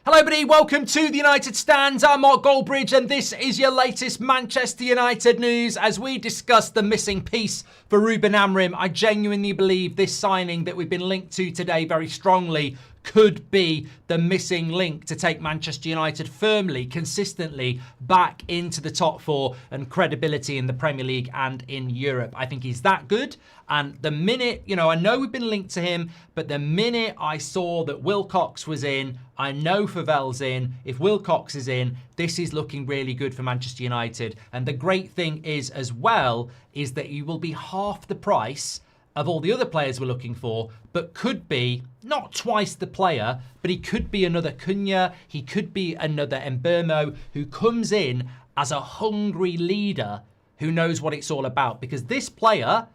Hello everybody, welcome to the United Stands. I'm Mark Goldbridge and this is your latest Manchester United news as we discuss the missing piece for Ruben Amorim. I genuinely believe this signing that we've been linked to today very strongly could be the missing link to take Manchester United firmly, consistently back into the top four and credibility in the Premier League and in Europe. I think he's that good. And the minute, I know we've been linked to him, but the minute I saw that Wilcox was in, I know Favel's in. If Wilcox is in, this is looking really good for Manchester United. And the great thing is as well, is that he will be half the price of all the other players we're looking for, but could be not twice the player, but he could be another Cunha, he could be another Mbeumo who comes in as a hungry leader who knows what it's all about. Because this player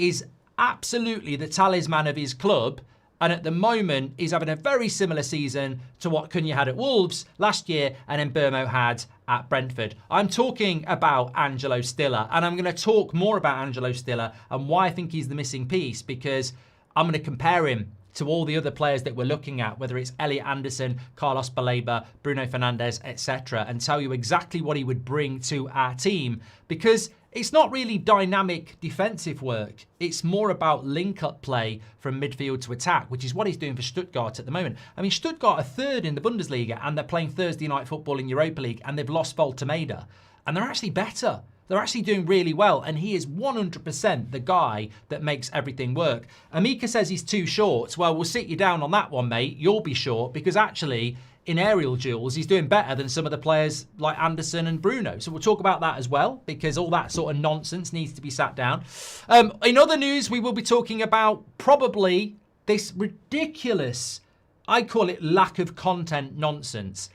is absolutely the talisman of his club, and at the moment he's having a very similar season to what Cunha had at Wolves last year and Mbeumo had at Brentford. I'm talking about Angelo Stiller, and I'm going to talk more about Angelo Stiller and why I think he's the missing piece, because I'm going to compare him to all the other players that we're looking at, whether it's Elliot Anderson, Carlos Baleba, Bruno Fernandes, etc., and tell you exactly what he would bring to our team, because it's not really dynamic defensive work. It's more about link-up play from midfield to attack, which is what he's doing for Stuttgart at the moment. I mean, Stuttgart are third in the Bundesliga, and they're playing Thursday night football in Europa League, and they've lost Voltemeda. And they're actually better. They're actually doing really well, and he is 100% the guy that makes everything work. Amika says he's too short. Well, we'll sit you down on that one, mate. You'll be short, because actually, in aerial duels, he's doing better than some of the players like Anderson and Bruno. So we'll talk about that as well, because all that sort of nonsense needs to be sat down. In other news, we will be talking about probably this ridiculous, I call it lack of content nonsense.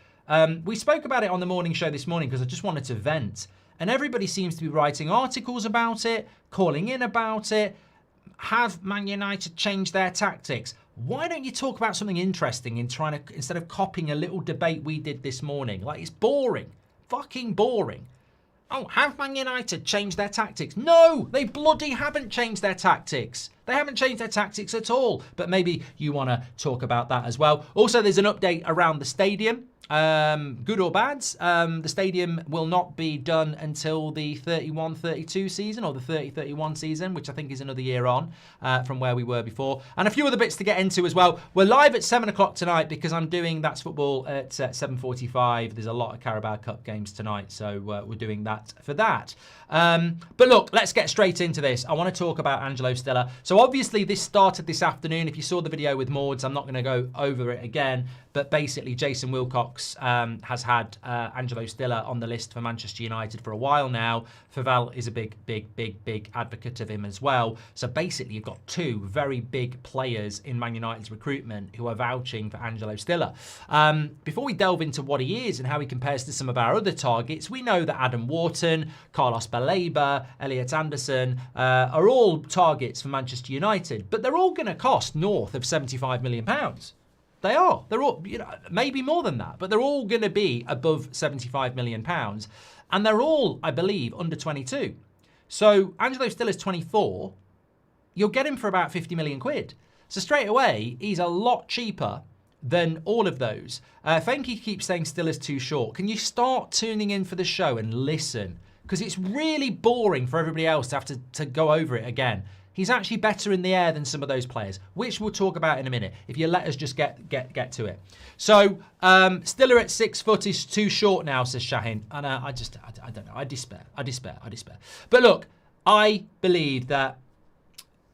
We spoke about it on the morning show this morning because I just wanted to vent. And everybody seems to be writing articles about it, calling in about it. Have Man United changed their tactics? Why don't you talk about something interesting instead of copying a little debate we did this morning? Like, it's boring. Fucking boring. Oh, have Man United changed their tactics? No, they bloody haven't changed their tactics. They haven't changed their tactics at all. But maybe you want to talk about that as well. Also, there's an update around the stadium. Good or bad, the stadium will not be done until the 31-32 season, or the 30-31 season, which I think is another year on from where we were before. And a few other bits to get into as well. We're live at 7 o'clock tonight because I'm doing That's Football at 7:45. There's a lot of Carabao Cup games tonight, so we're doing that for that. But look, let's get straight into this. I want to talk about Angelo Stiller. So obviously this started this afternoon. If you saw the video with Mords, I'm not going to go over it again. But basically, Jason Wilcox has had Angelo Stiller on the list for Manchester United for a while now. Favel is a big advocate of him as well. So basically, you've got two very big players in Man United's recruitment who are vouching for Angelo Stiller. Before we delve into what he is and how he compares to some of our other targets, we know that Adam Wharton, Carlos Baleba, Elliot Anderson are all targets for Manchester United. But they're all going to cost north of £75 million. They are. They're all, maybe more than that, but they're all going to be above £75 million. And they're all, I believe, under 22. So Angelo Stiller's 24. You'll get him for about 50 million quid. So straight away, he's a lot cheaper than all of those. Fenke keeps saying Stiller's too short. Can you start tuning in for the show and listen? Because it's really boring for everybody else to have to go over it again. He's actually better in the air than some of those players, which we'll talk about in a minute, if you let us just get to it. So, Stiller at 6 foot is too short now, says Shahin. And I don't know. I despair. But look, I believe that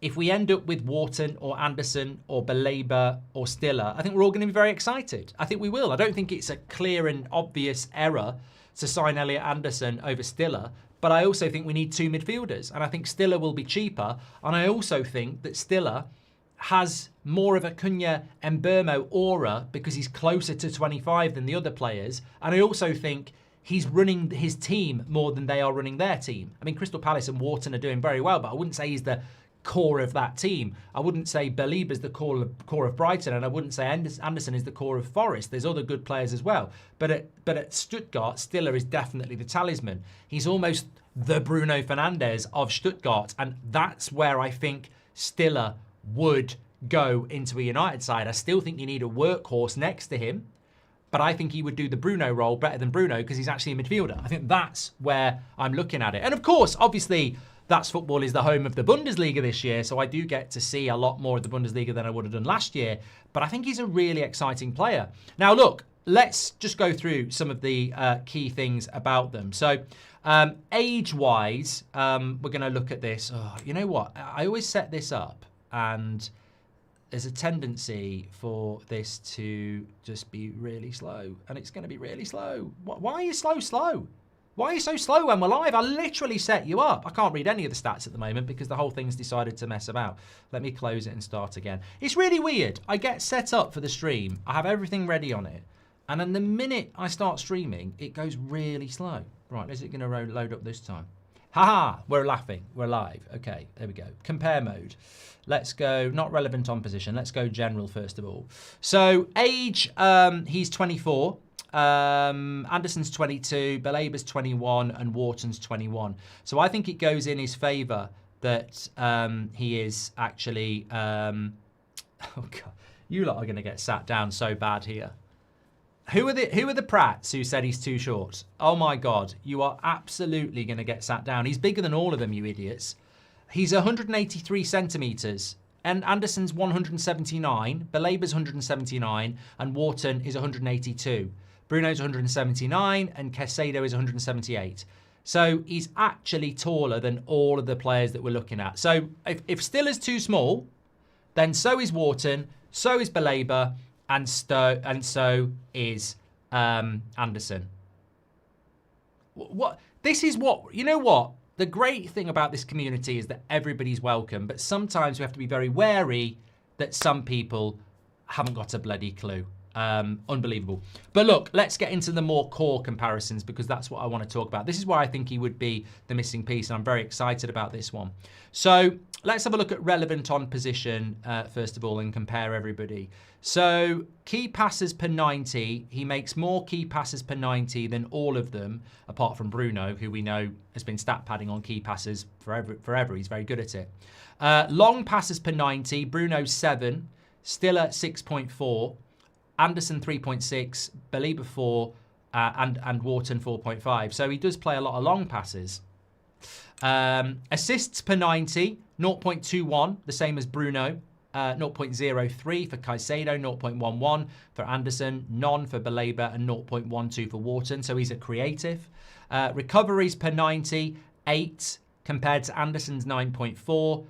if we end up with Wharton or Anderson or Baleba or Stiller, I think we're all going to be very excited. I think we will. I don't think it's a clear and obvious error to sign Elliot Anderson over Stiller. But I also think we need two midfielders. And I think Stiller will be cheaper. And I also think that Stiller has more of a Cunha Mbeumo aura because he's closer to 25 than the other players. And I also think he's running his team more than they are running their team. I mean, Crystal Palace and Wharton are doing very well, but I wouldn't say he's the core of that team. I wouldn't say Baleba is the core of Brighton, and I wouldn't say Anderson is the core of Forest. There's other good players as well. But at Stuttgart, Stiller is definitely the talisman. He's almost the Bruno Fernandes of Stuttgart, and that's where I think Stiller would go into a United side. I still think you need a workhorse next to him. but I think he would do the Bruno role better than Bruno because he's actually a midfielder. I think that's where I'm looking at it. And of course, obviously, That's Football is the home of the Bundesliga this year, so I do get to see a lot more of the Bundesliga than I would have done last year. But I think he's a really exciting player. Now, look, let's just go through some of the key things about them. So, age-wise, we're going to look at this. Oh, you know what? I always set this up, and there's a tendency for this to just be really slow, and it's going to be really slow. Why are you slow? Why are you so slow when we're live? I literally set you up. I can't read any of the stats at the moment because the whole thing's decided to mess about. Let me close it and start again. It's really weird. I get set up for the stream. I have everything ready on it. And then the minute I start streaming, it goes really slow. Right, is it going to load up this time? Haha, we're laughing. We're live. Okay, there we go. Compare mode. Let's go, not relevant on position. Let's go general first of all. So age, he's 24. Anderson's 22, Belaber's 21, and Wharton's 21. So I think it goes in his favour that he is actually... oh God, you lot are going to get sat down so bad here. Who are the Pratts who said he's too short? Oh my God, you are absolutely going to get sat down. He's bigger than all of them, you idiots. He's 183 centimetres. And Anderson's 179, Belaber's 179, and Wharton is 182. Bruno's 179 and Caicedo is 178. So he's actually taller than all of the players that we're looking at. So if Still is too small, then so is Wharton, so is Belaber, and so is Anderson. This is what, you know what? The great thing about this community is that everybody's welcome, but sometimes we have to be very wary that some people haven't got a bloody clue. Unbelievable. But look, let's get into the more core comparisons because that's what I want to talk about. This is why I think he would be the missing piece, and I'm very excited about this one. So let's have a look at relevant on position, first of all, and compare everybody. So key passes per 90, he makes more key passes per 90 than all of them, apart from Bruno, who we know has been stat padding on key passes forever. He's very good at it. Long passes per 90, Bruno 7, Stiller 6.4, Anderson 3.6, Belaber 4, and Wharton 4.5. So he does play a lot of long passes. Assists per 90, 0.21, the same as Bruno. 0.03 for Caicedo, 0.11 for Anderson, none for Belaber, and 0.12 for Wharton. So he's a creative. Recoveries per 90, 8 compared to Anderson's 9.4,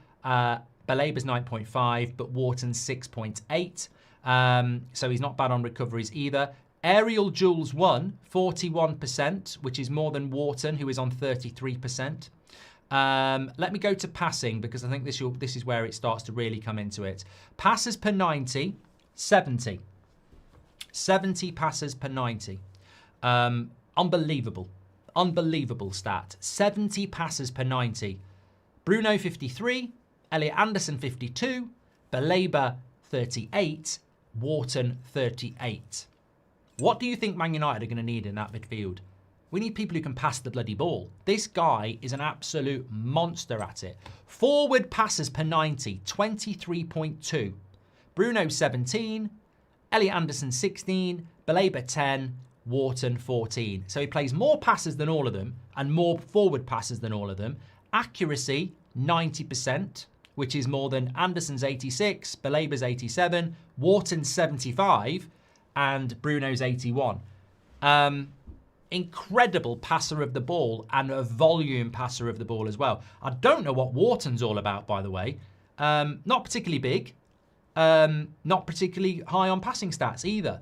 Belaber's 9.5, but Wharton's 6.8. So he's not bad on recoveries either. Aerial duels won, 41%, which is more than Wharton, who is on 33%. Let me go to passing because I think this is where it starts to really come into it. Passes per 90, 70. 70 passes per 90. Unbelievable. Unbelievable stat. 70 passes per 90. Bruno 53, Elliot Anderson 52, Belaber 38, Wharton 38. What do you think Man United are going to need in that midfield? We need people who can pass the bloody ball. This guy is an absolute monster at it. Forward passes per 90, 23.2. Bruno 17, Elliot Anderson 16, Belaber 10, Wharton 14. So he plays more passes than all of them and more forward passes than all of them. Accuracy 90%, which is more than Anderson's 86, Belaber's 87, Wharton's 75, and Bruno's 81. Incredible passer of the ball and a volume passer of the ball as well. I don't know what Wharton's all about, by the way. Not particularly big. Not particularly high on passing stats either.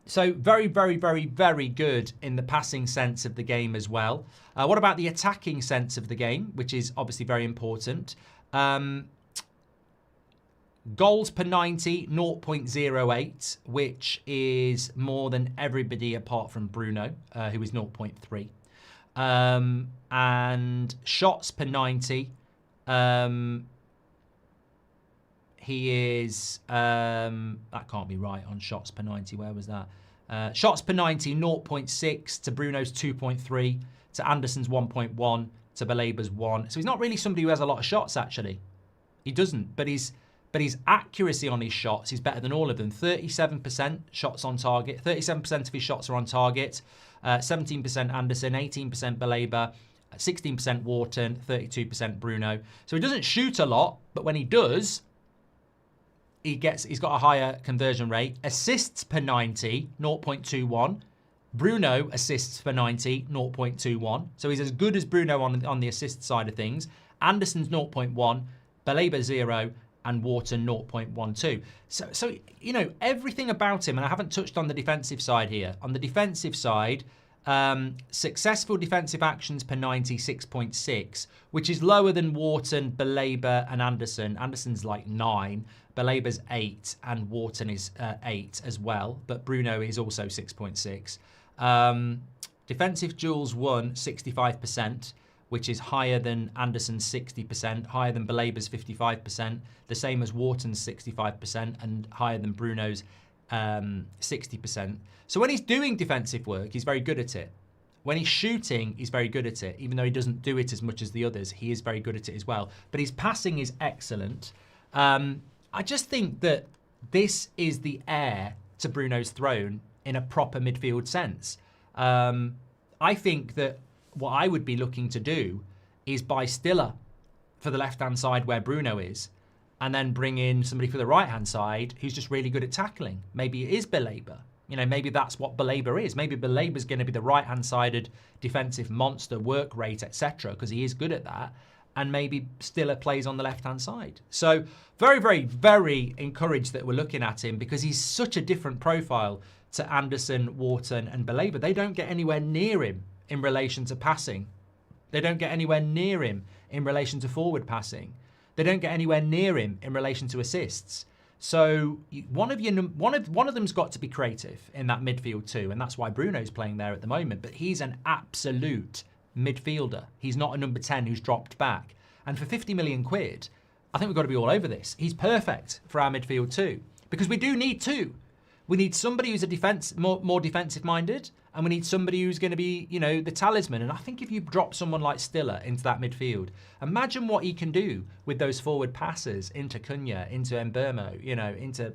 So very, very, very, very good in the passing sense of the game as well. What about the attacking sense of the game, which is obviously very important? Goals per 90, 0.08, which is more than everybody apart from Bruno, who is 0.3. And shots per 90, he is, that can't be right on shots per 90, where was that? Shots per 90, 0.6 to Bruno's 2.3, to Anderson's 1.1, to Belaber's 1. So he's not really somebody who has a lot of shots, actually. He doesn't, but he's but his accuracy on his shots is better than all of them. 37% shots on target. 37% of his shots are on target. 17% Anderson, 18% Baleba, 16% Wharton, 32% Bruno. So he doesn't shoot a lot, but when he does, he's got a higher conversion rate. Assists per 90, 0.21. Bruno assists per 90, 0.21. So he's as good as Bruno on the assist side of things. Anderson's 0.1, Baleba 0, and Wharton 0.12. So you know, everything about him, and I haven't touched on the defensive side here. On the defensive side, successful defensive actions per 90, 6.6, which is lower than Wharton, Baleba, and Anderson. Anderson's like 9, Baleba's 8, and Wharton is 8 as well, but Bruno is also 6.6. Defensive duels won, 65%, which is higher than Anderson's 60%, higher than Baleba's 55%, the same as Wharton's 65%, and higher than Bruno's 60%. So when he's doing defensive work, he's very good at it. When he's shooting, he's very good at it. Even though he doesn't do it as much as the others, he is very good at it as well. But his passing is excellent. I just think that this is the heir to Bruno's throne in a proper midfield sense. I think that what I would be looking to do is buy Stiller for the left-hand side where Bruno is, and then bring in somebody for the right-hand side who's just really good at tackling. Maybe it is Baleba. You know, maybe that's what Baleba is. Maybe Baleba's going to be the right-hand-sided defensive monster, work rate, etc., because he is good at that. And maybe Stiller plays on the left-hand side. So very, very, very encouraged that we're looking at him because he's such a different profile to Anderson, Wharton, and Baleba. They don't get anywhere near him in relation to passing. They don't get anywhere near him in relation to forward passing. They don't get anywhere near him in relation to assists. So one of them's got to be creative in that midfield too, and that's why Bruno's playing there at the moment. But he's an absolute midfielder. He's not a number 10 who's dropped back. And for 50 million quid, I think we've got to be all over this. He's perfect for our midfield too, because we do need two. We need somebody who's a more defensive minded, and we need somebody who's going to be, you know, the talisman. And I think if you drop someone like Stiller into that midfield, imagine what he can do with those forward passes into Cunha, into Mbeumo, you know, into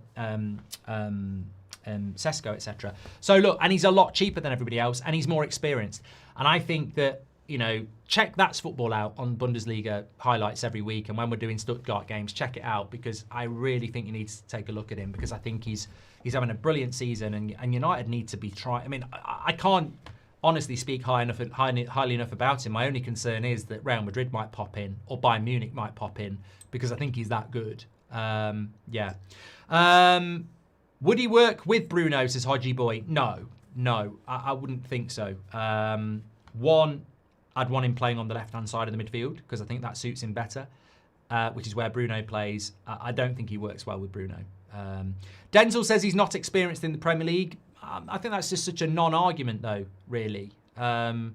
Sesko, etc. So look, and he's a lot cheaper than everybody else, and he's more experienced. And I think that, you know, check That's Football out on Bundesliga highlights every week. And when we're doing Stuttgart games, check it out, because I really think you need to take a look at him, because I think he's having a brilliant season, and United need to be trying. I mean, I can't honestly speak highly enough about him. My only concern is that Real Madrid might pop in, or Bayern Munich might pop in, because I think he's that good. Yeah. Would he work with Bruno, says Hodgie Boy? No, I wouldn't think so. One, I'd want him playing on the left-hand side of the midfield, because I think that suits him better, which is where Bruno plays. I don't think he works well with Bruno. Denzel says he's not experienced in the Premier League. I think that's just such a non-argument, though, really. Neither,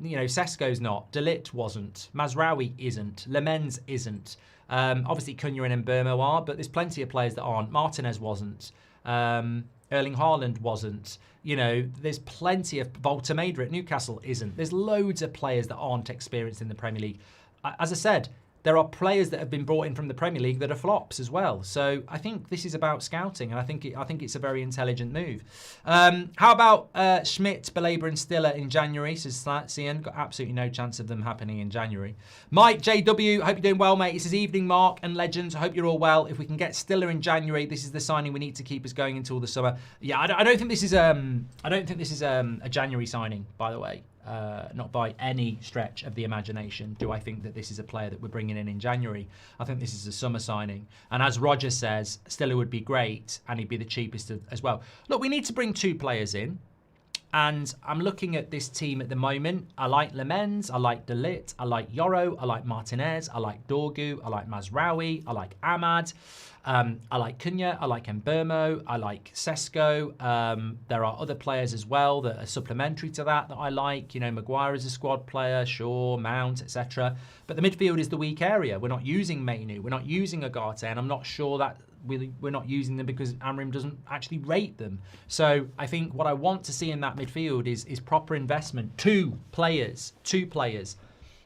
you know, Sesko's not. De Ligt wasn't. Mazraoui isn't. Lemens isn't. Obviously, Cunha and Mbeumo are, but there's plenty of players that aren't. Martinez wasn't. Erling Haaland wasn't. You know, there's plenty of... Volta-Maida at Newcastle isn't. There's loads of players that aren't experienced in the Premier League. As I said, there are players that have been brought in from the Premier League that are flops as well. So I think this is about scouting, and I think it's a very intelligent move. How about Schmidt, Baleba and Stiller in January, says Cian. Got absolutely no chance of them happening in January. Mike JW, hope you're doing well, mate. He says, evening, Mark and Legends. I hope you're all well. If we can get Stiller in January, this is the signing we need to keep us going until the summer. Yeah, I don't think this is a January signing, by the way. Not by any stretch of the imagination do I think that this is a player that we're bringing in January. I think this is a summer signing. And as Roger says, Stiller would be great, and he'd be the cheapest as well. Look, we need to bring two players in. And I'm looking at this team at the moment. I like Lemens, I like De Ligt, I like Yoro, I like Martinez, I like Dorgu, I like Mazraoui, I like Ahmad. I like Cunha, I like Mbeumo, I like Sesko. There are other players as well that are supplementary to that I like. You know, Maguire is a squad player, Shaw, Mount, etc. But the midfield is the weak area. We're not using Mainu, we're not using Agate, and I'm not sure that we're not using them because Amorim doesn't actually rate them. So I think what I want to see in that midfield is proper investment. Two players.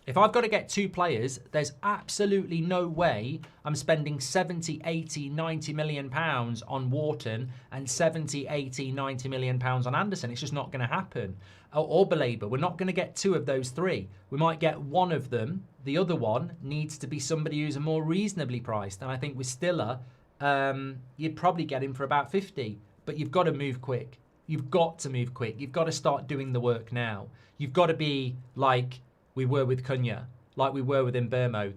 If I've got to get 2 players, there's absolutely no way I'm spending 70, 80, 90 million pounds on Wharton and 70, 80, 90 million pounds on Anderson. It's just not going to happen. Or Belabor. We're not going to get 2 of those 3. We might get 1 of them. The other one needs to be somebody who's more reasonably priced. And I think with Stiller, you'd probably get him for about 50. But you've got to move quick. You've got to move quick. You've got to start doing the work now. You've got to be like we were with Cunha, like we were with Mbermo.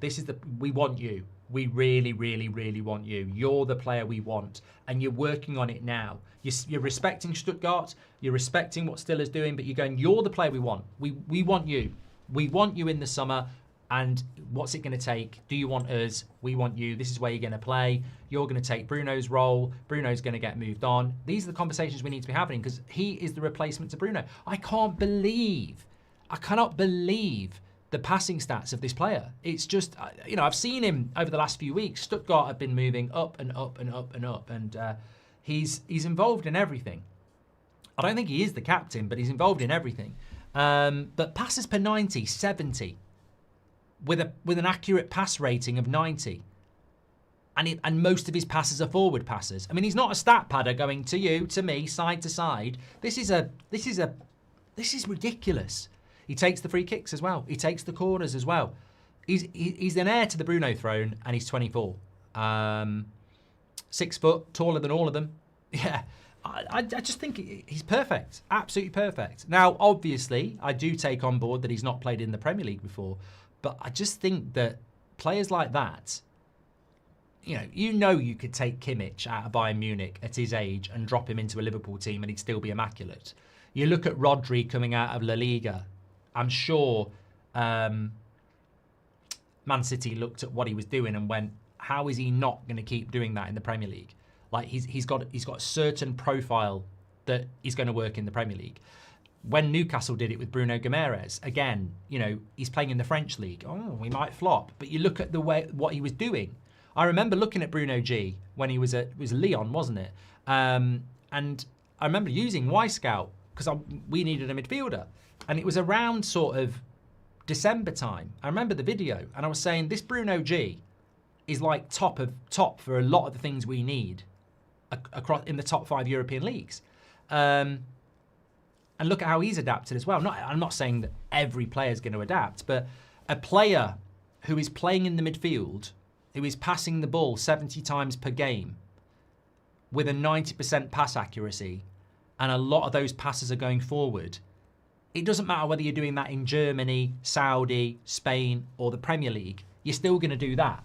We want you. We really, really, really want you. You're the player we want, and you're working on it now. You're respecting Stuttgart, you're respecting what Stiller's doing, but you're going, you're the player we want. We want you. We want you in the summer, and what's it going to take? Do you want us? We want you. This is where you're going to play. You're going to take Bruno's role. Bruno's going to get moved on. These are the conversations we need to be having because he is the replacement to Bruno. I cannot believe the passing stats of this player. It's just, I've seen him over the last few weeks. Stuttgart have been moving up and up and up and up, and he's involved in everything. I don't think he is the captain, but he's involved in everything. But passes per 90, 70, with an accurate pass rating of 90. And most of his passes are forward passes. I mean, he's not a stat padder going to you, to me, side to side. This is ridiculous. He takes the free kicks as well. He takes the corners as well. He's an heir to the Bruno throne, and he's 24. 6 foot, taller than all of them. Yeah, I just think he's perfect. Absolutely perfect. Now, obviously, I do take on board that he's not played in the Premier League before, but I just think that players like that, you could take Kimmich out of Bayern Munich at his age and drop him into a Liverpool team and he'd still be immaculate. You look at Rodri coming out of La Liga. I'm sure Man City looked at what he was doing and went, how is he not going to keep doing that in the Premier League? Like he's got a certain profile that is going to work in the Premier League. When Newcastle did it with Bruno Guimaraes, again, he's playing in the French league. Oh, we might flop. But you look at what he was doing. I remember looking at Bruno G when it was Lyon, wasn't it? And I remember using Y-Scout because we needed a midfielder. And it was around sort of December time. I remember the video and I was saying this Bruno G is like top for a lot of the things we need across in the top 5 European leagues. And look at how he's adapted as well. I'm not saying that every player is going to adapt, but a player who is playing in the midfield, who is passing the ball 70 times per game with a 90% pass accuracy, and a lot of those passes are going forward. It doesn't matter whether you're doing that in Germany, Saudi, Spain, or the Premier League. You're still going to do that.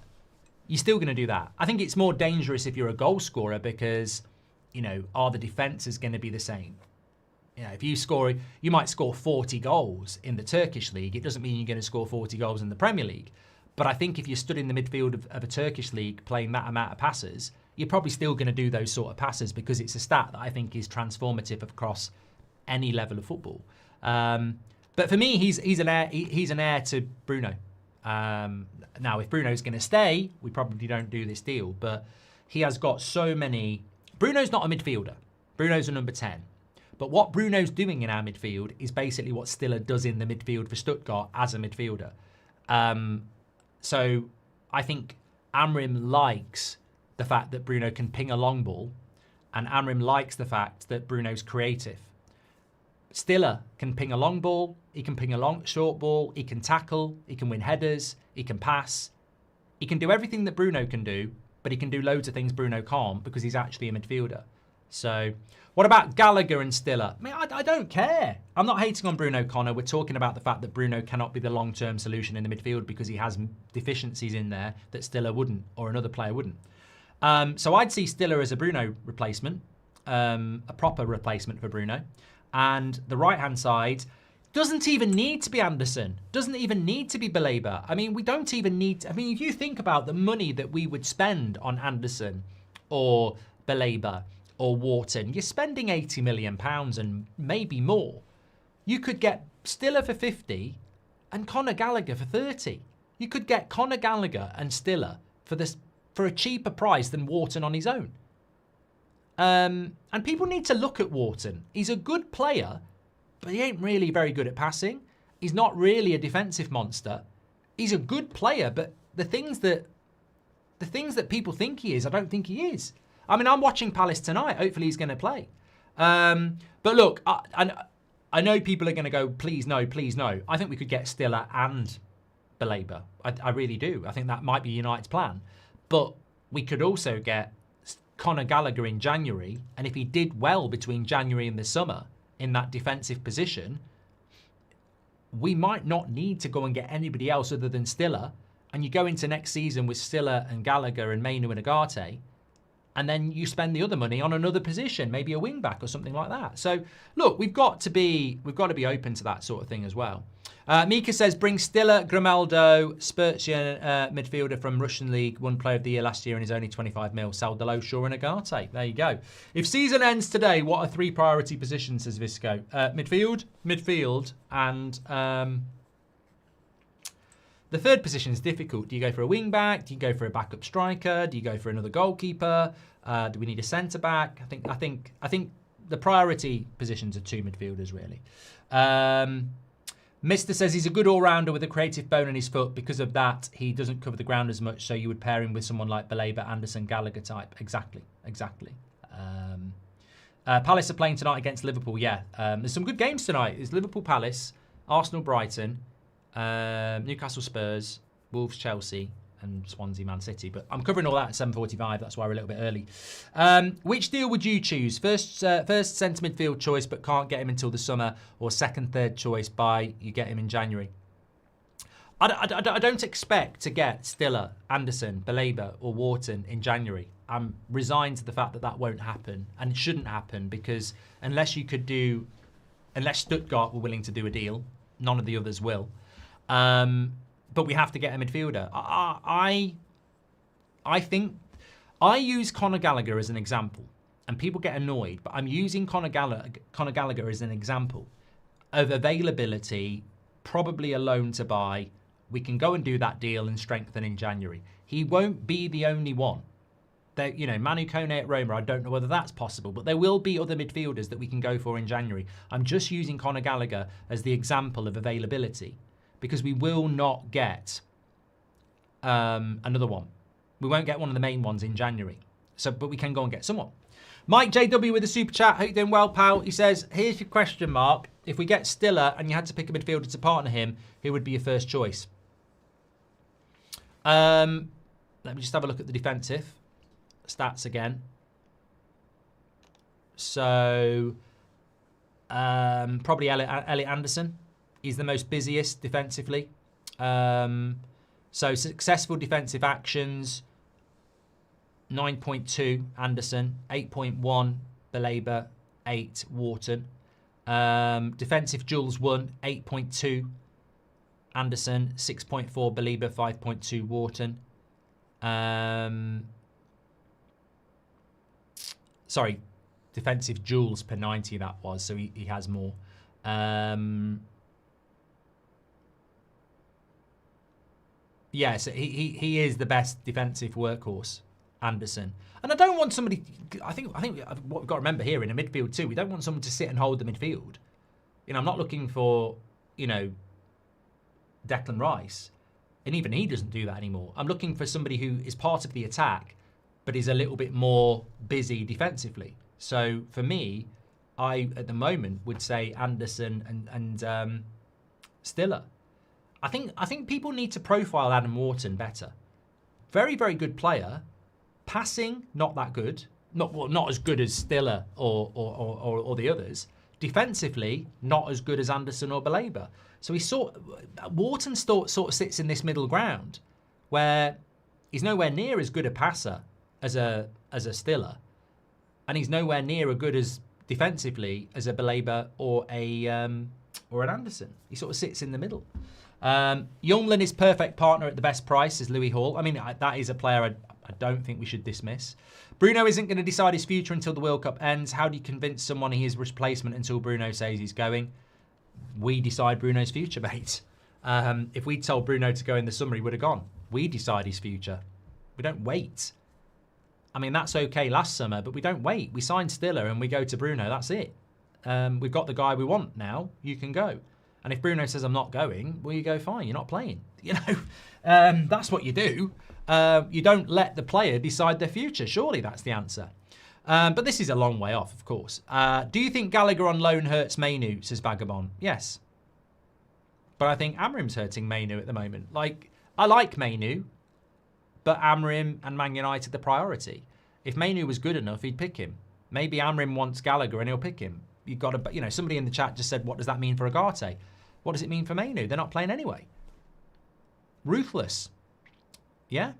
I think it's more dangerous if you're a goal scorer because, are the defences going to be the same? If you might score 40 goals in the Turkish league. It doesn't mean you're going to score 40 goals in the Premier League. But I think if you stood in the midfield of a Turkish league playing that amount of passes, you're probably still going to do those sort of passes because it's a stat that I think is transformative across any level of football. But for me, he's an heir to Bruno. Now, if Bruno's going to stay, we probably don't do this deal. But he has got so many. Bruno's not a midfielder. Bruno's a number 10. But what Bruno's doing in our midfield is basically what Stiller does in the midfield for Stuttgart as a midfielder. So I think Amorim likes the fact that Bruno can ping a long ball, and Amorim likes the fact that Bruno's creative. Stiller can ping a long ball, he can ping a short ball, he can tackle, he can win headers, he can pass. He can do everything that Bruno can do, but he can do loads of things Bruno can't because he's actually a midfielder. So what about Gallagher and Stiller? I mean, I don't care. I'm not hating on Bruno, Connor. We're talking about the fact that Bruno cannot be the long-term solution in the midfield because he has deficiencies in there that Stiller wouldn't or another player wouldn't. So I'd see Stiller as a Bruno replacement, a proper replacement for Bruno. And the right-hand side doesn't even need to be Anderson, doesn't even need to be Belabor. I mean, we don't even need... I mean, if you think about the money that we would spend on Anderson or Belabor or Wharton, you're spending £80 million and maybe more. You could get Stiller for 50 and Conor Gallagher for 30. You could get Conor Gallagher and Stiller for a cheaper price than Wharton on his own. And people need to look at Wharton. He's a good player, but he ain't really very good at passing. He's not really a defensive monster. he's a good player, but the things that people think he is, I don't think he is. I mean, I'm watching Palace tonight. Hopefully he's going to play. But look, I know people are going to go, please no, please no. I think we could get Stiller and Belabor. I really do. I think that might be United's plan. But we could also get Conor Gallagher in January, and if he did well between January and the summer in that defensive position, we might not need to go and get anybody else other than Stiller, and you go into next season with Stiller and Gallagher and Mainu and Agate, and then you spend the other money on another position, maybe a wing back or something like that. So look, we've got to be open to that sort of thing as well. Mika says, bring Stiller, Grimaldo, Spurtian midfielder from Russian League, won Player of the Year last year and is only 25 mil. Saldalo, Shaw and Agate. There you go. If season ends today, what are 3 priority positions, says Visco? Midfield, and the third position is difficult. Do you go for a wing back? Do you go for a backup striker? Do you go for another goalkeeper? Do we need a centre back? I think the priority positions are 2 midfielders really. Mister says he's a good all-rounder with a creative bone in his foot. Because of that, he doesn't cover the ground as much, so you would pair him with someone like Belabor, Anderson, Gallagher type. Exactly. Palace are playing tonight against Liverpool, yeah. There's some good games tonight. There's Liverpool, Palace, Arsenal, Brighton, Newcastle, Spurs, Wolves, Chelsea, and Swansea, Man City. But I'm covering all that at 7:45. That's why we're a little bit early. Which deal would you choose? First centre midfield choice, but can't get him until the summer, or second, third choice by you get him in January? I don't expect to get Stiller, Anderson, Belabor, or Wharton in January. I'm resigned to the fact that won't happen, and it shouldn't happen, because unless Stuttgart were willing to do a deal, none of the others will. But we have to get a midfielder. I think I use Conor Gallagher as an example, and people get annoyed, but I'm using Conor Gallagher as an example of availability, probably a loan to buy. We can go and do that deal and strengthen in January. He won't be the only one. Manu Kone at Roma, I don't know whether that's possible, but there will be other midfielders that we can go for in January. I'm just using Conor Gallagher as the example of availability, because we will not get another one. We won't get one of the main ones in January. But we can go and get someone. Mike JW with a super chat. Hope you're doing well, pal. He says, here's your question mark. If we get Stiller and you had to pick a midfielder to partner him, who would be your first choice? Let me just have a look at the defensive stats again. So, probably Elliot Anderson. He's the most busiest defensively. So successful defensive actions, 9.2 Anderson, 8.1 Belabor, 8 Wharton. Defensive duels won, 8.2 Anderson, 6.4 Belabor, 5.2 Wharton. Sorry, defensive duels per 90 that was, so he has more. Yeah, so he is the best defensive workhorse, Anderson. And I don't want somebody. I think what we've got to remember here in a midfield too, we don't want someone to sit and hold the midfield. I'm not looking for Declan Rice, and even he doesn't do that anymore. I'm looking for somebody who is part of the attack, but is a little bit more busy defensively. So for me, I at the moment would say Anderson and Stiller. I think people need to profile Adam Wharton better. Very, very good player. Passing, not that good. Not as good as Stiller or the others. Defensively, not as good as Anderson or Belabor. So Wharton sort of sits in this middle ground where he's nowhere near as good a passer as a Stiller, and he's nowhere near as good as defensively as a Belabor or an Anderson. He sort of sits in the middle. Youngland is perfect partner at the best price, says Louis Hall. I mean, that is a player I don't think we should dismiss. Bruno isn't going to decide his future until the World Cup ends. How do you convince someone he is replacement until Bruno says he's going? We decide Bruno's future, mate. If we told Bruno to go in the summer, he would have gone. We decide his future. We don't wait. I mean, that's okay last summer, but we don't wait. We sign Stiller and we go to Bruno. That's it. We've got the guy we want now. You can go. And if Bruno says, I'm not going, well, you go, fine, you're not playing. You know, that's what you do. You don't let the player decide their future. Surely that's the answer. But this is a long way off, of course. Do you think Gallagher on loan hurts Mainu, says Vagabond? Yes. But I think Amorim's hurting Mainu at the moment. Like, I like Mainu, but Amorim and Man United the priority. If Mainu was good enough, he'd pick him. Maybe Amorim wants Gallagher and he'll pick him. You've got to, you know, somebody in the chat just said, what does that mean for Agate? What does it mean for Mainu? They're not playing anyway. Ruthless. Yeah?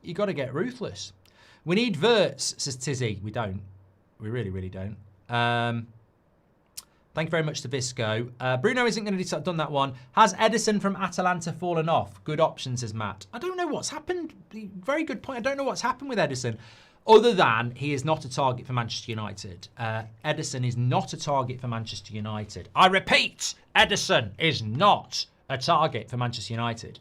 You got to get ruthless. We need Verts, says Tizzy. We don't. We really, really don't. Thank you very much to Visco. Bruno isn't going to decide. Done that one. Has Edison from Atalanta fallen off? Good option, says Matt. I don't know what's happened. Very good point. I don't know what's happened with Edison. Other than he is not a target for Manchester United. Edison is not a target for Manchester United. I repeat, Edison is not a target for Manchester United.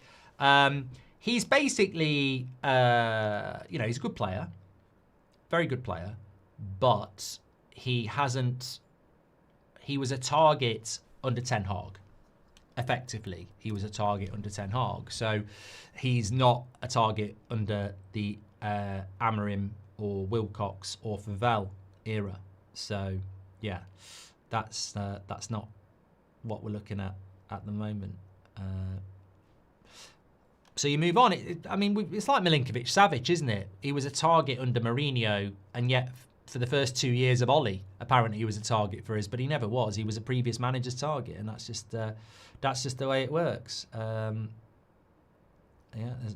He's basically, you know, he's a good player. Very good player. But he hasn't... He was a target under Ten Hag. Effectively, he was a target under Ten Hag. So he's not a target under the Amorim or Wilcox or Favell era. So yeah, that's not what we're looking at the moment. So you move on. I mean, it's like Milinkovic-Savic, isn't it? He was a target under Mourinho, and yet for the first 2 years of Ollie, apparently he was a target for us, but he never was. He was a previous manager's target, and that's just the way it works. Yeah,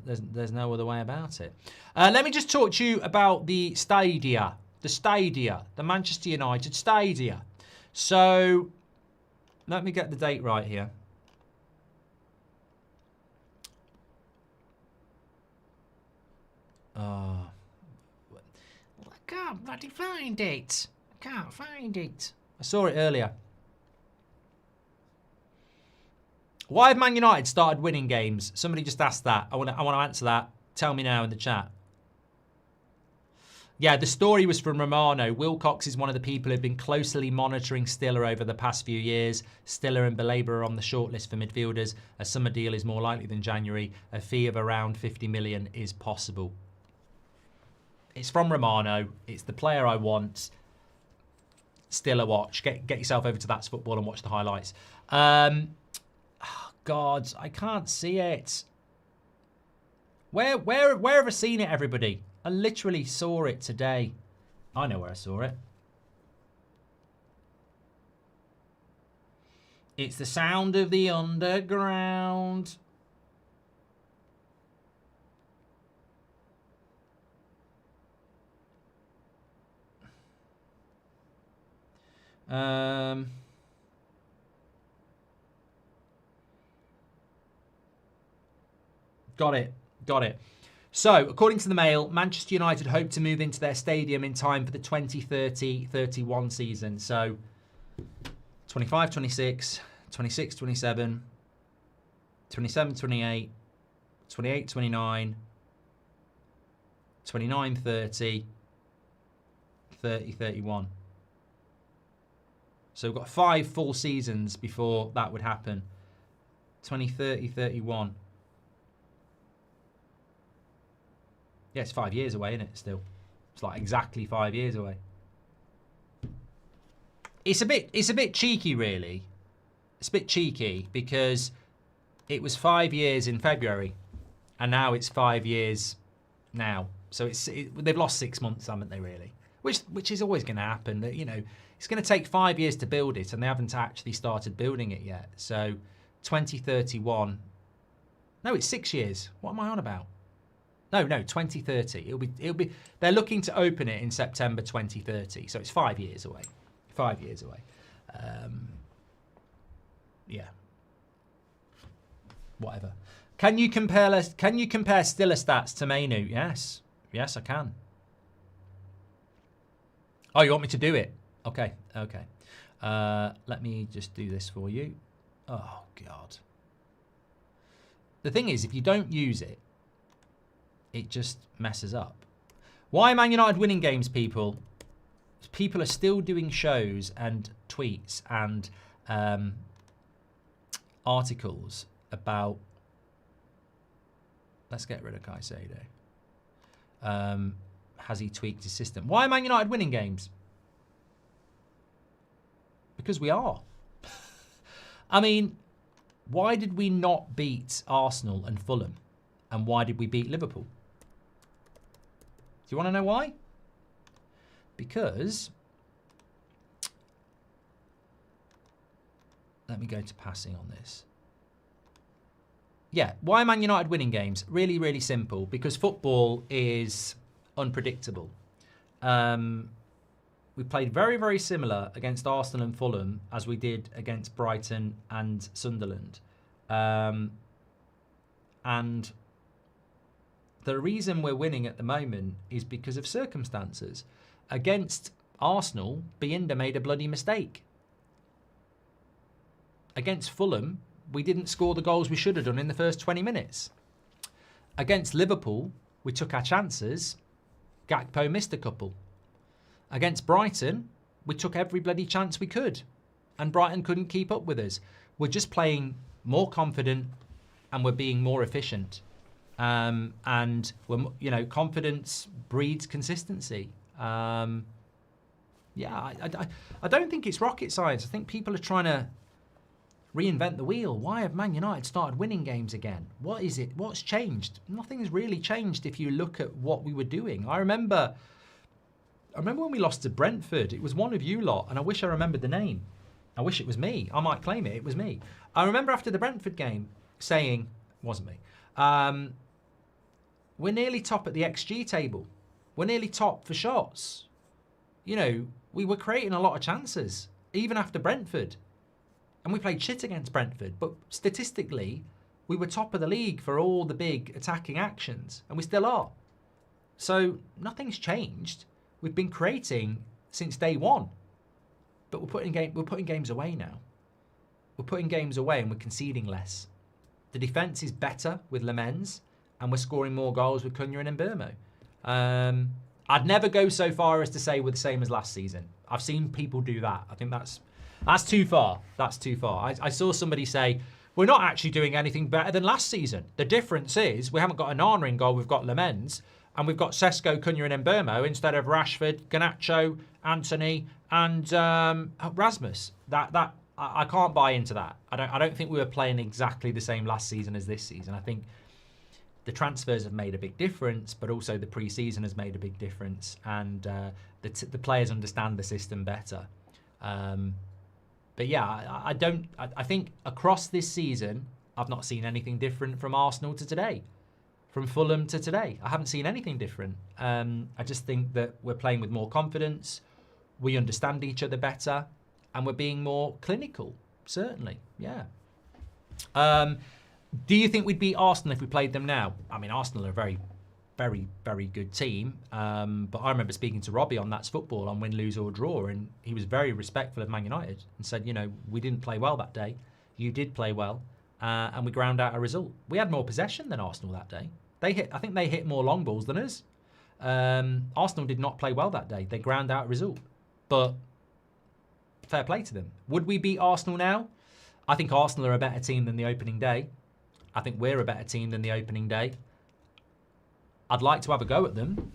there's no other way about it. Let me just talk to you about the stadia, the Manchester United stadia. So let me get the date right here. I can't bloody find it. I can't find it. I saw it earlier. Why have Man United started winning games? Somebody just asked that. I want to answer that. Tell me now in the chat. Yeah, the story was from Romano. Wilcox is one of the people who've been closely monitoring Stiller over the past few years. Stiller and Belabor are on the shortlist for midfielders. A summer deal is more likely than January. A fee of around 50 million is possible. It's from Romano. It's the player I want. Stiller watch. Get yourself over to That's Football and watch the highlights. Oh God, I can't see it. Where have I seen it, everybody? I literally saw it today. I know where I saw it. It's the sound of the underground. Got it. So, according to the Mail, Manchester United hope to move into their stadium in time for the 2030-31 season. So, 25-26, 26-27, 27-28, 28-29, 29-30, 30-31. So we've got 5 full seasons before that would happen. 2030-31. Yeah, it's 5 years away, isn't it, still? It's like exactly 5 years away. It's a bit cheeky, really. It's a bit cheeky because it was 5 years in February and now it's 5 years now. So they've lost 6 months, haven't they, really? Which is always going to happen. You know, it's going to take 5 years to build it and they haven't actually started building it yet. So 2031. No, it's 6 years. What am I on about? No, 2030. It'll be. They're looking to open it in September 2030, so it's 5 years away. 5 years away. Yeah. Whatever. Can you compare Stiller stats to Mainu? Yes, I can. Oh, you want me to do it? Okay. Let me just do this for you. Oh God. The thing is, if you don't use it, it just messes up. Why are Man United winning games, people? People are still doing shows and tweets and articles about, let's get rid of Caicedo. Has he tweaked his system? Why are Man United winning games? Because we are. I mean, why did we not beat Arsenal and Fulham? And why did we beat Liverpool? Do you want to know why? Because, let me go to passing on this. Yeah, why are Man United winning games? Really, really simple. Because football is unpredictable. We played very, very similar against Arsenal and Fulham as we did against Brighton and Sunderland. And the reason we're winning at the moment is because of circumstances. Against Arsenal, Binder made a bloody mistake. Against Fulham, we didn't score the goals we should have done in the first 20 minutes. Against Liverpool, we took our chances. Gakpo missed a couple. Against Brighton, we took every bloody chance we could. And Brighton couldn't keep up with us. We're just playing more confident and we're being more efficient. And we're, you know, confidence breeds consistency. I don't think it's rocket science. I think people are trying to reinvent the wheel. Why have Man United started winning games again? What is it? What's changed? Nothing's really changed if you look at what we were doing. I remember when we lost to Brentford. It was one of you lot, and I wish I remembered the name. I wish it was me. I might claim it. It was me. I remember after the Brentford game saying, it wasn't me, we're nearly top at the XG table. We're nearly top for shots. You know, we were creating a lot of chances, even after Brentford. And we played shit against Brentford, but statistically, we were top of the league for all the big attacking actions, and we still are. So nothing's changed. We've been creating since day one, but we're putting games away now. We're putting games away and we're conceding less. The defence is better with Lemens, and we're scoring more goals with Cunha and Mbeumo. I'd never go so far as to say we're the same as last season. I've seen people do that. I think that's too far. That's too far. I saw somebody say, we're not actually doing anything better than last season. The difference is we haven't got an Nana in goal, we've got Lemens, and we've got Sesko, Cunha and Mbeumo instead of Rashford, Garnacho, Anthony, and Rasmus. I can't buy into that. I don't think we were playing exactly the same last season as this season. I think the transfers have made a big difference, but also the pre-season has made a big difference, and the players understand the system better. But yeah, I think across this season, I've not seen anything different from Arsenal to today, from Fulham to today. I haven't seen anything different. I just think that we're playing with more confidence, we understand each other better, and we're being more clinical, certainly, yeah. Do you think we'd beat Arsenal if we played them now? I mean, Arsenal are a very, very, very good team. But I remember speaking to Robbie on That's Football on win, lose or draw, and he was very respectful of Man United and said, you know, we didn't play well that day. You did play well, and we ground out a result. We had more possession than Arsenal that day. I think they hit more long balls than us. Arsenal did not play well that day. They ground out a result. But fair play to them. Would we beat Arsenal now? I think Arsenal are a better team than the opening day. I think we're a better team than the opening day. I'd like to have a go at them.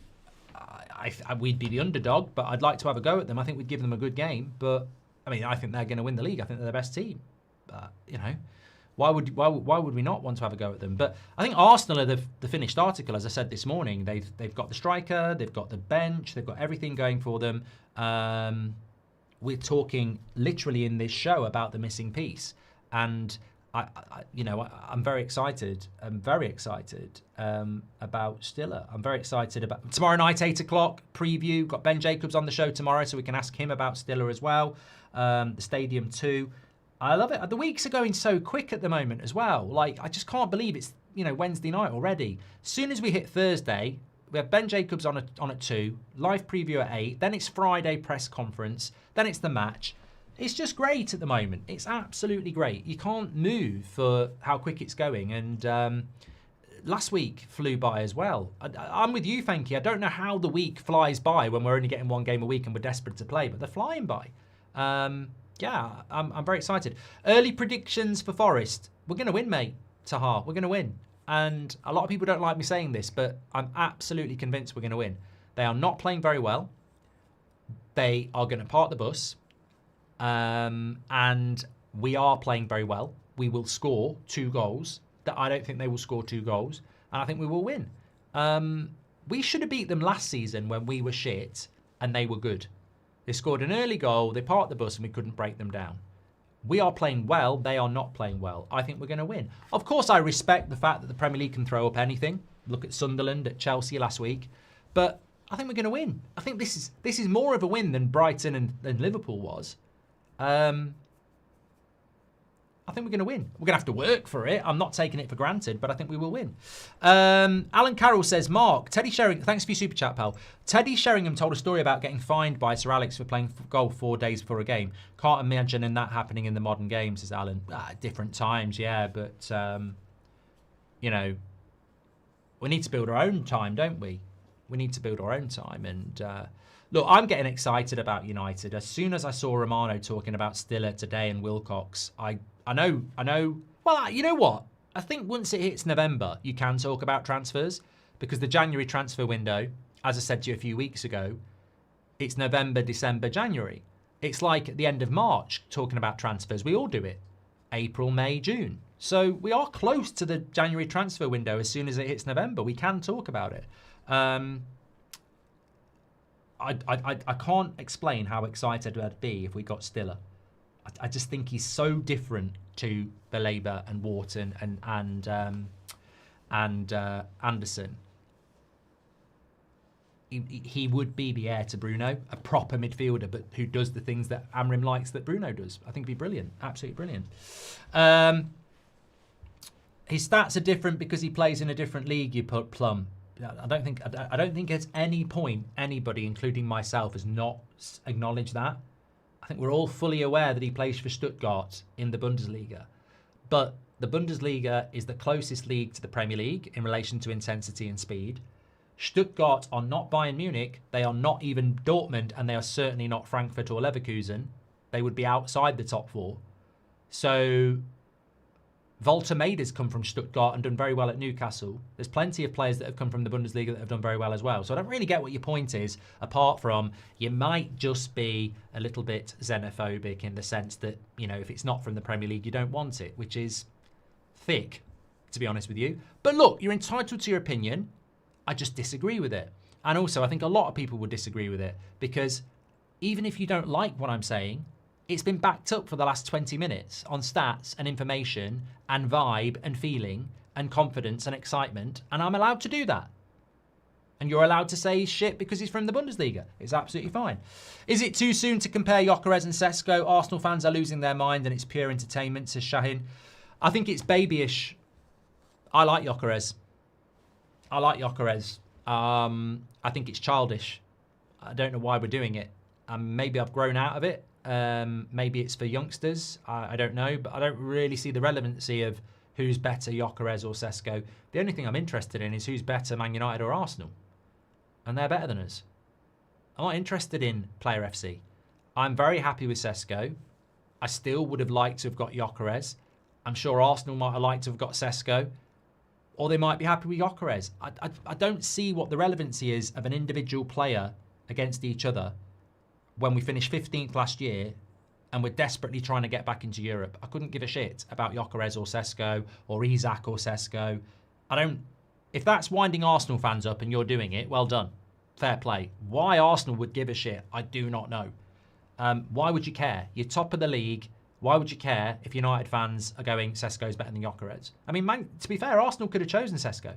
We'd be the underdog, but I'd like to have a go at them. I think we'd give them a good game. But, I mean, I think they're going to win the league. I think they're the best team. But, you know, why would we not want to have a go at them? But I think Arsenal are the finished article, as I said this morning. They've got the striker, they've got the bench, they've got everything going for them. We're talking literally in this show about the missing piece. And I'm very excited. I'm very excited about Stiller. I'm very excited about tomorrow night, 8 o'clock preview. Got Ben Jacobs on the show tomorrow, so we can ask him about Stiller as well. The Stadium 2. I love it. The weeks are going so quick at the moment as well. Like, I just can't believe it's Wednesday night already. As soon as we hit Thursday, we have Ben Jacobs on at 2, live preview at 8. Then it's Friday press conference. Then it's the match. It's just great at the moment. It's absolutely great. You can't move for how quick it's going. And last week flew by as well. I'm with you, Fanky. I don't know how the week flies by when we're only getting one game a week and we're desperate to play, but they're flying by. Yeah, I'm very excited. Early predictions for Forest. We're going to win, mate. Taha, we're going to win. And a lot of people don't like me saying this, but I'm absolutely convinced we're going to win. They are not playing very well. They are going to park the bus. And we are playing very well. We will score 2 goals. I don't think they will score 2 goals. And I think we will win. We should have beat them last season when we were shit and they were good. They scored an early goal, they parked the bus and we couldn't break them down. We are playing well, they are not playing well. I think we're going to win. Of course, I respect the fact that the Premier League can throw up anything. Look at Sunderland, at Chelsea last week. But I think we're going to win. I think this is more of a win than Brighton and Liverpool was. I think we're going to win. We're going to have to work for it. I'm not taking it for granted, but I think we will win. Alan Carroll says, Mark, Teddy Sheringham, thanks for your super chat, pal. Teddy Sheringham told a story about getting fined by Sir Alex for playing golf 4 days before a game. Can't imagine that happening in the modern game, says Alan. Different times, yeah, but, you know, we need to build our own time, don't we? We need to build our own time. And look, I'm getting excited about United. As soon as I saw Romano talking about Stiller today and Wilcox, I know. Well, you know what? I think once it hits November, you can talk about transfers because the January transfer window, as I said to you a few weeks ago, it's November, December, January. It's like at the end of March talking about transfers. We all do it. April, May, June. So we are close to the January transfer window. As soon as it hits November, we can talk about it. I can't explain how excited I'd be if we got Stiller. I just think he's so different to Baleba and Wharton and Anderson. He would be the heir to Bruno, a proper midfielder, but who does the things that Amorim likes that Bruno does. I think he'd be brilliant, absolutely brilliant. His stats are different because he plays in a different league. You put Plum. I don't think at any point anybody, including myself, has not acknowledged that. I think we're all fully aware that he plays for Stuttgart in the Bundesliga. But the Bundesliga is the closest league to the Premier League in relation to intensity and speed. Stuttgart are not Bayern Munich. They are not even Dortmund, and they are certainly not Frankfurt or Leverkusen. They would be outside the top 4. So Volta Maida's come from Stuttgart and done very well at Newcastle. There's plenty of players that have come from the Bundesliga that have done very well as well. So I don't really get what your point is, apart from you might just be a little bit xenophobic in the sense that, you know, if it's not from the Premier League, you don't want it, which is thick, to be honest with you. But look, you're entitled to your opinion. I just disagree with it. And also, I think a lot of people would disagree with it because even if you don't like what I'm saying, it's been backed up for the last 20 minutes on stats and information and vibe and feeling and confidence and excitement. And I'm allowed to do that. And you're allowed to say he's shit because he's from the Bundesliga. It's absolutely fine. Is it too soon to compare Gyokeres and Sesko? Arsenal fans are losing their mind and it's pure entertainment, says Shahin. I think it's babyish. I like Gyokeres. I think it's childish. I don't know why we're doing it. Maybe I've grown out of it. Maybe it's for youngsters. I don't know, but I don't really see the relevancy of who's better, Gyokeres or Sesko. The only thing I'm interested in is who's better, Man United or Arsenal. And they're better than us. I'm not interested in Player FC. I'm very happy with Sesko. I still would have liked to have got Gyokeres. I'm sure Arsenal might have liked to have got Sesko. Or they might be happy with Gyokeres. I don't see what the relevancy is of an individual player against each other when we finished 15th last year and we're desperately trying to get back into Europe. I couldn't give a shit about Gyokeres or Sesko or Isak or Sesko. If that's winding Arsenal fans up and you're doing it, well done. Fair play. Why Arsenal would give a shit, I do not know. Why would you care? You're top of the league. Why would you care if United fans are going, Sesko's better than Gyokeres? I mean, man, to be fair, Arsenal could have chosen Sesko.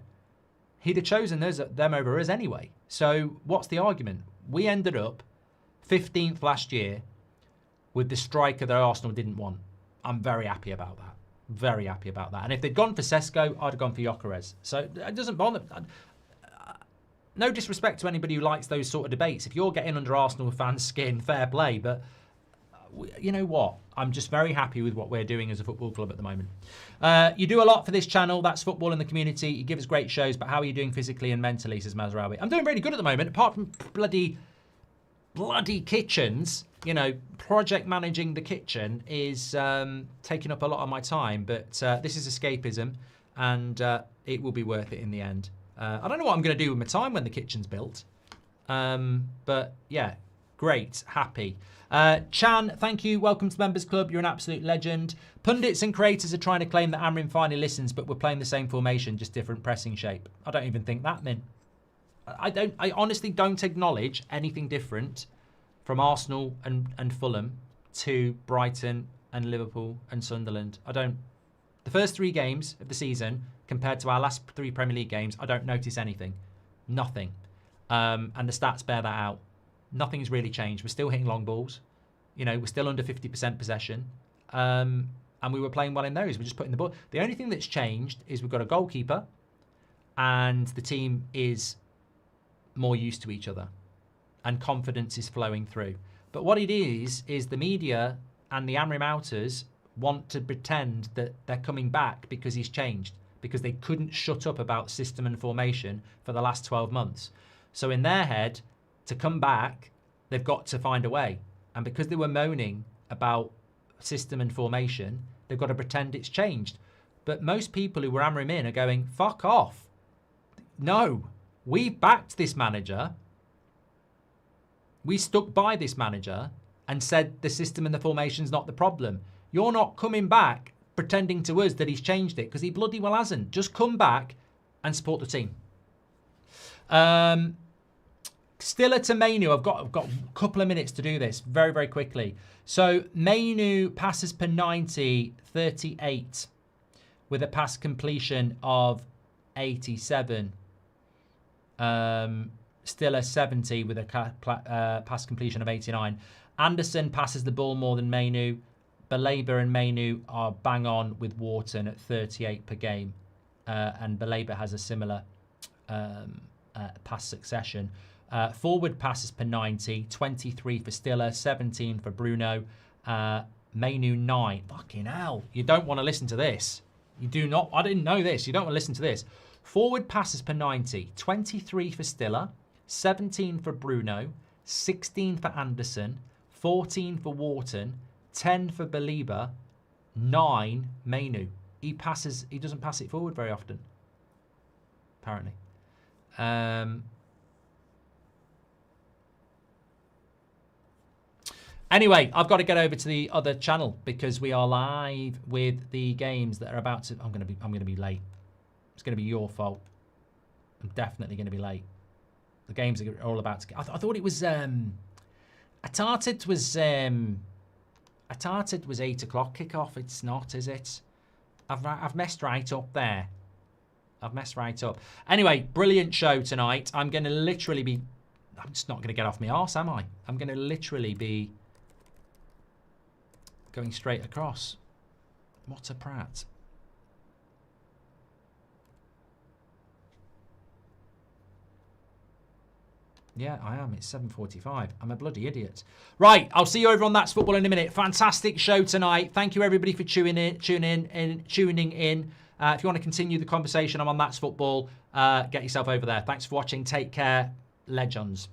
He'd have chosen them over us anyway. So what's the argument? We ended up 15th last year with the striker that Arsenal didn't want. I'm very happy about that. Very happy about that. And if they'd gone for Sesko, I'd have gone for Gyokeres. So it doesn't bother. No disrespect to anybody who likes those sort of debates. If you're getting under Arsenal fans' skin, fair play. But you know what? I'm just very happy with what we're doing as a football club at the moment. You do a lot for this channel. That's football in the community. You give us great shows. But how are you doing physically and mentally, says Mazraoui? I'm doing really good at the moment. Apart from bloody kitchens, you know, project managing the kitchen is taking up a lot of my time, but this is escapism, and it will be worth it in the end. I don't know what I'm going to do with my time when the kitchen's built, but yeah, great, happy. Chan, thank you. Welcome to the Members Club. You're an absolute legend. Pundits and creators are trying to claim that Amorim finally listens, but we're playing the same formation, just different pressing shape. I don't even think that, Min. I honestly don't acknowledge anything different from Arsenal and Fulham to Brighton and Liverpool and Sunderland. I don't. The first 3 games of the season compared to our last 3 Premier League games, I don't notice anything. Nothing. And the stats bear that out. Nothing's really changed. We're still hitting long balls. You know, we're still under 50% possession. And we were playing well in those. We're just putting the ball. The only thing that's changed is we've got a goalkeeper and the team is more used to each other. And confidence is flowing through. But what it is the media and the Amorim outers want to pretend that they're coming back because he's changed, because they couldn't shut up about system and formation for the last 12 months. So in their head, to come back, they've got to find a way. And because they were moaning about system and formation, they've got to pretend it's changed. But most people who were Amorim in are going, fuck off. No, we've backed this manager. We stuck by this manager and said the system and the formation's not the problem. You're not coming back pretending to us that he's changed it, because he bloody well hasn't. Just come back and support the team. Stiller to Mainu. I've got a couple of minutes to do this very, very quickly. So Mainu passes per 90, 38 with a pass completion of 87. Stiller 70 with a pass completion of 89. Anderson passes the ball more than Mainu. Baleba and Mainu are bang on with Wharton at 38 per game. And Baleba has a similar pass succession. Forward passes per 90, 23 for Stiller, 17 for Bruno. Mainu 9. Fucking hell. You don't want to listen to this. You do not. I didn't know this. You don't want to listen to this. Forward passes per 90, 23 for Stiller, 17 for Bruno, 16 for Anderson, 14 for Wharton, 10 for Baleba, 9 Mainu. He doesn't pass it forward very often, apparently. Anyway, I've got to get over to the other channel because we are live with the games that are about to. I'm gonna be late. It's gonna be your fault. I'm definitely gonna be late. The games are all about to get. I thought it was. Atarted was 8 o'clock kickoff. It's not, is it? I've messed right up there. I've messed right up. Anyway, brilliant show tonight. I'm gonna literally be. I'm just not gonna get off my arse, am I? I'm gonna literally be going straight across. What a prat. Yeah, I am. It's 7:45. I'm a bloody idiot. Right, I'll see you over on That's Football in a minute. Fantastic show tonight. Thank you, everybody, for tuning in. If you want to continue the conversation, I'm on That's Football. Get yourself over there. Thanks for watching. Take care. Legends.